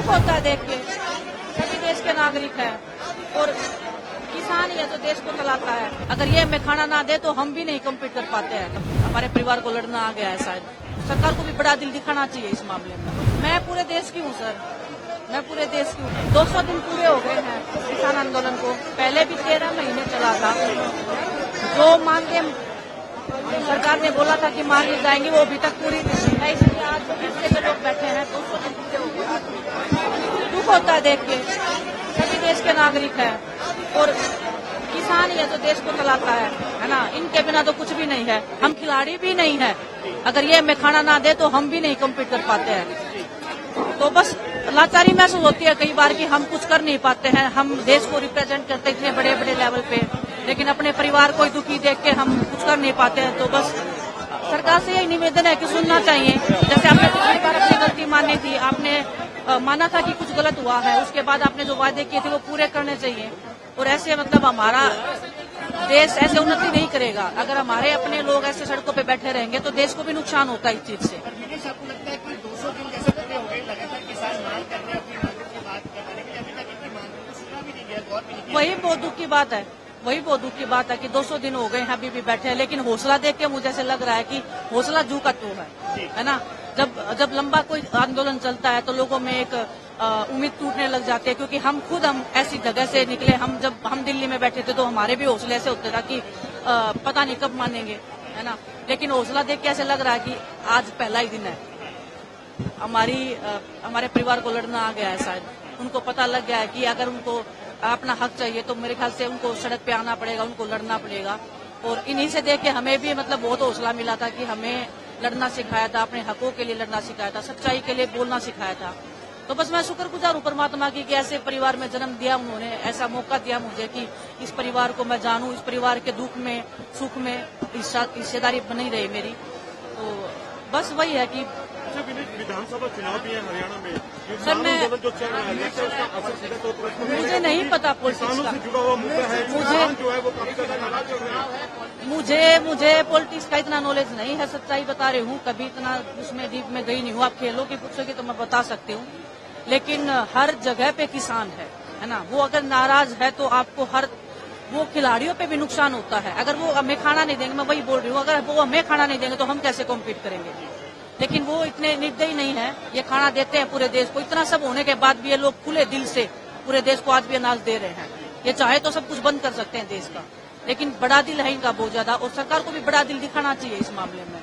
होता है देख के, सभी देश के नागरिक हैं और किसान ही है जो देश को चलाता है। अगर ये हमें खाना ना दे तो हम भी नहीं कम्पीट कर पाते हैं। हमारे परिवार को लड़ना आ गया है शायद। सरकार को भी बड़ा दिल दिखाना चाहिए इस मामले में। मैं पूरे देश की हूँ सर, मैं पूरे देश की हूँ। 200 दिन पूरे हो गए हैं किसान आंदोलन को। पहले भी 13 महीने चला था। जो मांगे सरकार ने बोला था कि मांगे जाएंगे, वो अभी तक पूरी नहीं है। इसलिए आज जो हिस्से में लोग बैठे हैं 200 दिन पूरे हो गए। दुख होता है देख के, सभी देश के नागरिक हैं और किसान ही है जो देश को चलाता है ना। इनके बिना तो कुछ भी नहीं है। हम खिलाड़ी भी नहीं है। अगर ये हमें खाना ना दे तो हम भी नहीं कम्पीट कर पाते हैं। तो बस लाचारी महसूस होती है कई बार कि हम कुछ कर नहीं पाते हैं। हम देश को रिप्रेजेंट करते इतने बड़े बड़े लेवल पे, लेकिन अपने परिवार को दुखी देख के हम कुछ कर नहीं पाते हैं। तो बस सरकार से यही निवेदन है कि सुनना चाहिए। जैसे आपने पिछली बार अपनी गलती मानी थी, आपने माना था कि कुछ गलत हुआ है, उसके बाद आपने जो वादे किए थे वो पूरे करने चाहिए। और ऐसे मतलब हमारा देश ऐसे उन्नति नहीं करेगा। अगर हमारे अपने लोग ऐसे सड़कों पे बैठे रहेंगे तो देश को भी नुकसान होता है इस चीज से। आपको लगता है कि 200 दिन जैसे पूरे हो गए, लगातार किसान मांग कर रहे हैं अपनी मांगों की बात करने के लिए, अभी तक इनकी मांगों को सुना भी नहीं गया, गौर भी नहीं किया। वही बहुत दुख की बात है, वही बहुत दुख की बात है कि 200 दिन हो गए हैं अभी भी बैठे हैं। लेकिन हौसला देख के मुझे ऐसे लग रहा है कि हौसला जू का तू है ना। जब लंबा कोई आंदोलन चलता है तो लोगों में एक उम्मीद टूटने लग जाती है। क्योंकि हम ऐसी जगह से निकले। जब हम दिल्ली में बैठे थे तो हमारे भी हौसले ऐसे होते था कि पता नहीं कब मानेंगे, है ना। लेकिन हौसला देख के ऐसे लग रहा है कि आज पहला ही दिन है। हमारे परिवार को लड़ना आ गया है शायद। उनको पता लग गया है कि अगर उनको अपना हक चाहिए तो मेरे ख्याल से उनको सड़क पे आना पड़ेगा, उनको लड़ना पड़ेगा। और इन्हीं से देख के हमें भी मतलब बहुत हौसला मिला था कि हमें लड़ना सिखाया था, अपने हकों के लिए लड़ना सिखाया था, सच्चाई के लिए बोलना सिखाया था। तो बस मैं शुक्रगुजार हूँ परमात्मा की कि ऐसे परिवार में जन्म दिया उन्होंने, ऐसा मौका दिया मुझे कि इस परिवार को मैं जानूं, इस परिवार के दुख में सुख में हिस्सेदारी बनी रही मेरी। तो बस वही है कि विधानसभा चुनाव भी है हरियाणा में। सर मैं जो चल रहा है उसका असर सीधा तौर पर मुझे नहीं पता पॉलिटिक्स किसानों का। से जुड़ा हुआ मुद्दा है। किसान जो है वो काफी ज्यादा नाराज हो रहे हैं। मुझे पॉलिटिक्स का इतना नॉलेज नहीं है, सच्चाई बता रही हूँ। कभी इतना उसमें डीप में गई नहीं हूँ। आप खेलों की पूछोगे तो मैं बता सकती हूँ। लेकिन हर जगह पे किसान है ना। वो अगर नाराज है तो आपको वो खिलाड़ियों पे भी नुकसान होता है। अगर वो हमें खाना नहीं देंगे, मैं वही बोल रही हूँ, अगर वो हमें खाना नहीं देंगे तो हम कैसे कॉम्पीट करेंगे। लेकिन वो इतने निर्दयी नहीं है। ये खाना देते हैं पूरे देश को। इतना सब होने के बाद भी ये लोग खुले दिल से पूरे देश को आज भी अनाज दे रहे हैं। ये चाहे तो सब कुछ बंद कर सकते हैं देश का, लेकिन बड़ा दिल है इनका बहुत ज्यादा। और सरकार को भी बड़ा दिल दिखाना चाहिए इस मामले में।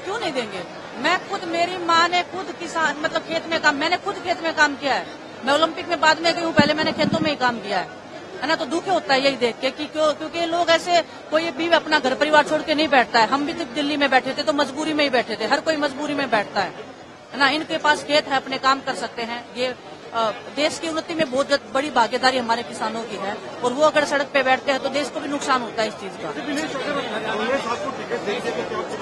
क्यों नहीं देंगे? मैं खुद, मेरी माँ ने खुद किसान मतलब खेत में काम, मैंने खुद खेत में काम किया है। मैं ओलंपिक में बाद में गई हूँ, पहले मैंने खेतों में ही काम किया है ना। तो दुख होता है यही देख के कि क्योंकि लोग ऐसे, कोई भी अपना घर परिवार छोड़ के नहीं बैठता है। हम भी दिल्ली में बैठे थे तो मजबूरी में ही बैठे थे। हर कोई मजबूरी में बैठता है ना। इनके पास खेत है, अपने काम कर सकते हैं। ये देश की उन्नति में बहुत बड़ी भागीदारी हमारे किसानों की है। और वो अगर सड़क पे बैठते हैं तो देश को भी नुकसान होता है इस चीज का।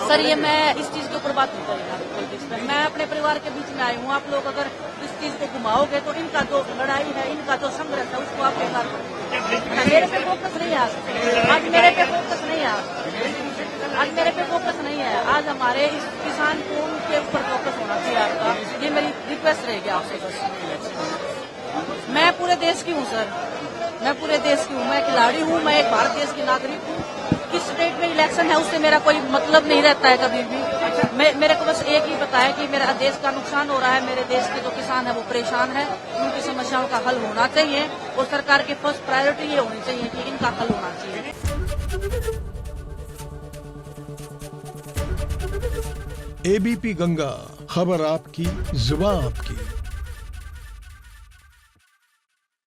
सर ये मैं इस चीज के ऊपर बात नहीं करूँगा। मैं अपने परिवार के बीच में आई हूँ। आप लोग अगर इस चीज को घुमाओगे तो इनका जो लड़ाई है, इनका जो संघर्ष है, उसको आप बेकार करोगे। मेरे पे फोकस नहीं है आज मेरे पे फोकस नहीं है आज मेरे पे फोकस नहीं है। आज हमारे इस किसान को के ऊपर फोकस होना चाहिए आपका। ये मेरी रिक्वेस्ट रहेगी आपसे बस। मैं पूरे देश की हूँ सर, मैं पूरे देश की हूँ। मैं खिलाड़ी हूँ, मैं एक भारत देश की नागरिक हूँ। किस स्टेट में इलेक्शन है उससे मेरा कोई मतलब नहीं रहता है कभी भी। मेरे को बस एक ही पता है कि मेरा देश का नुकसान हो रहा है। मेरे देश के जो किसान है वो परेशान है। उनकी समस्याओं का हल होना चाहिए और सरकार की फर्स्ट प्रायोरिटी ये होनी चाहिए कि इनका हल होना चाहिए। एबीपी गंगा, खबर आपकी, जुबान आपकी।